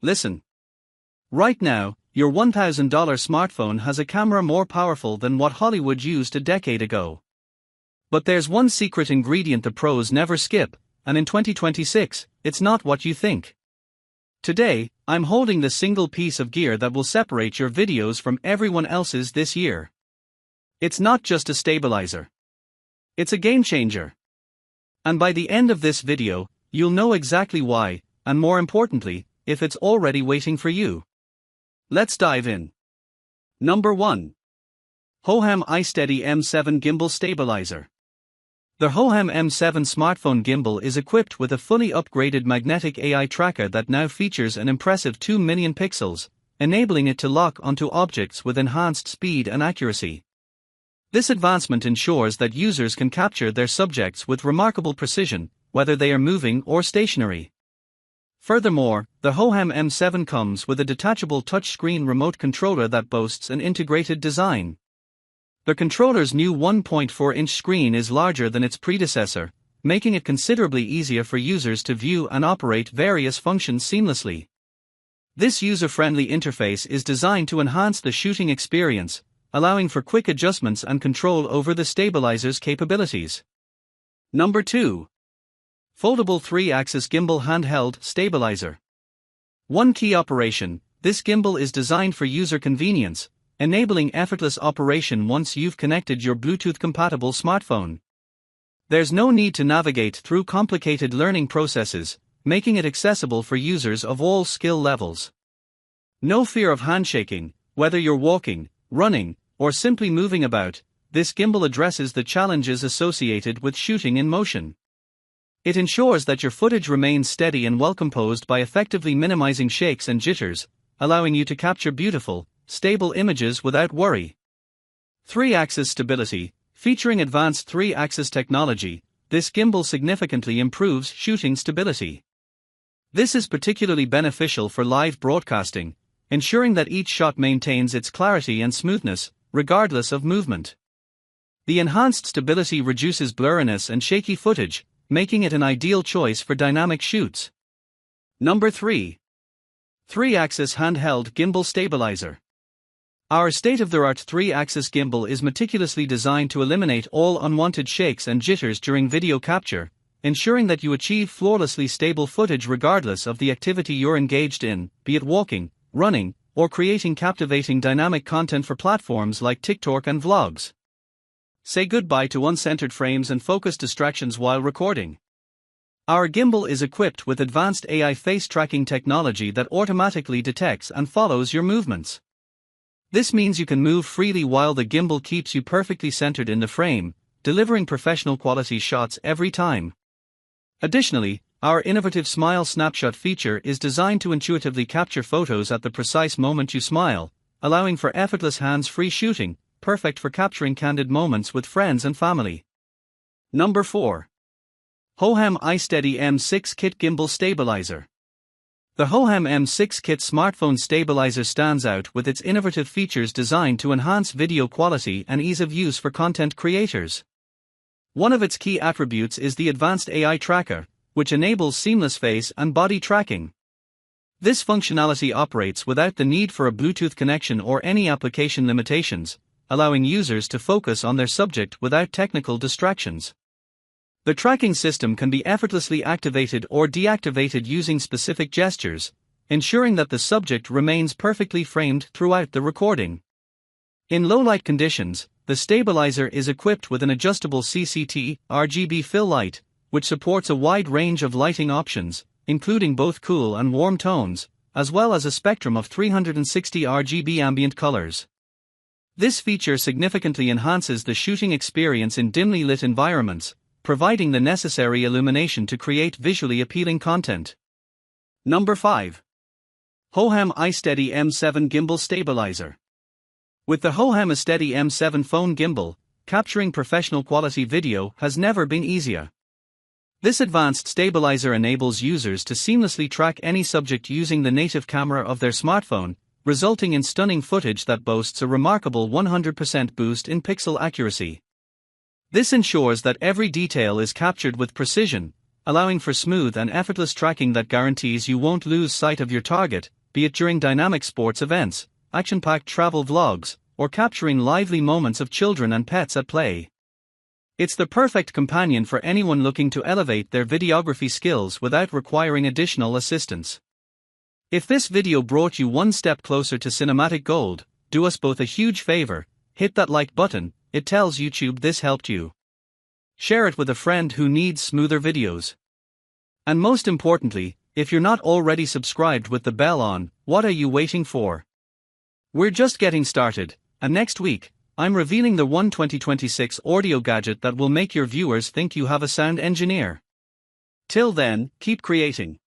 Listen. Right now, your $1,000 smartphone has a camera more powerful than what Hollywood used a decade ago. But there's one secret ingredient the pros never skip, and in 2026, it's not what you think. Today, I'm holding the single piece of gear that will separate your videos from everyone else's this year. It's not just a stabilizer. It's a game changer. And by the end of this video, you'll know exactly why, and more importantly, if it's already waiting for you. Let's dive in. Number 1. Hohem iSteady M7 Gimbal Stabilizer. The Hohem M7 smartphone gimbal is equipped with a fully upgraded magnetic AI tracker that now features an impressive 2 million pixels, enabling it to lock onto objects with enhanced speed and accuracy. This advancement ensures that users can capture their subjects with remarkable precision, whether they are moving or stationary. Furthermore, the Hohem M7 comes with a detachable touchscreen remote controller that boasts an integrated design. The controller's new 1.4-inch screen is larger than its predecessor, making it considerably easier for users to view and operate various functions seamlessly. This user-friendly interface is designed to enhance the shooting experience, allowing for quick adjustments and control over the stabilizer's capabilities. Number 2. Foldable 3-axis Gimbal Handheld Stabilizer. One key operation: this gimbal is designed for user convenience, enabling effortless operation once you've connected your Bluetooth-compatible smartphone. There's no need to navigate through complicated learning processes, making it accessible for users of all skill levels. No fear of handshaking, whether you're walking, running, or simply moving about. This gimbal addresses the challenges associated with shooting in motion. It ensures that your footage remains steady and well composed by effectively minimizing shakes and jitters, allowing you to capture beautiful, stable images without worry. 3-axis stability. Featuring advanced 3-axis technology, this gimbal significantly improves shooting stability. This is particularly beneficial for live broadcasting, ensuring that each shot maintains its clarity and smoothness, regardless of movement. The enhanced stability reduces blurriness and shaky footage, making it an ideal choice for dynamic shoots. Number 3. 3-axis Handheld Gimbal Stabilizer. Our state-of-the-art 3-axis gimbal is meticulously designed to eliminate all unwanted shakes and jitters during video capture, ensuring that you achieve flawlessly stable footage regardless of the activity you're engaged in, be it walking, running, or creating captivating dynamic content for platforms like TikTok and vlogs. Say goodbye to uncentered frames and focus distractions while recording. Our gimbal is equipped with advanced AI face tracking technology that automatically detects and follows your movements. This means you can move freely while the gimbal keeps you perfectly centered in the frame, delivering professional quality shots every time. Additionally, our innovative Smile Snapshot feature is designed to intuitively capture photos at the precise moment you smile, allowing for effortless hands-free shooting, perfect for capturing candid moments with friends and family. Number 4. Hohem iSteady M6 Kit Gimbal Stabilizer. The Hohem M6 Kit smartphone stabilizer stands out with its innovative features designed to enhance video quality and ease of use for content creators. One of its key attributes is the advanced AI tracker, which enables seamless face and body tracking. This functionality operates without the need for a Bluetooth connection or any application limitations, allowing users to focus on their subject without technical distractions. The tracking system can be effortlessly activated or deactivated using specific gestures, ensuring that the subject remains perfectly framed throughout the recording. In low-light conditions, the stabilizer is equipped with an adjustable CCT RGB fill light, which supports a wide range of lighting options, including both cool and warm tones, as well as a spectrum of 360 RGB ambient colors. This feature significantly enhances the shooting experience in dimly lit environments, providing the necessary illumination to create visually appealing content. Number 5. Hohem iSteady M7 Gimbal Stabilizer. With the Hohem iSteady M7 phone gimbal, capturing professional quality video has never been easier. This advanced stabilizer enables users to seamlessly track any subject using the native camera of their smartphone, resulting in stunning footage that boasts a remarkable 100% boost in pixel accuracy. This ensures that every detail is captured with precision, allowing for smooth and effortless tracking that guarantees you won't lose sight of your target, be it during dynamic sports events, action-packed travel vlogs, or capturing lively moments of children and pets at play. It's the perfect companion for anyone looking to elevate their videography skills without requiring additional assistance. If this video brought you one step closer to cinematic gold, do us both a huge favor, hit that like button. It tells YouTube this helped you. Share it with a friend who needs smoother videos. And most importantly, if you're not already subscribed with the bell on, what are you waiting for? We're just getting started, and next week, I'm revealing the 2026 audio gadget that will make your viewers think you have a sound engineer. Till then, keep creating.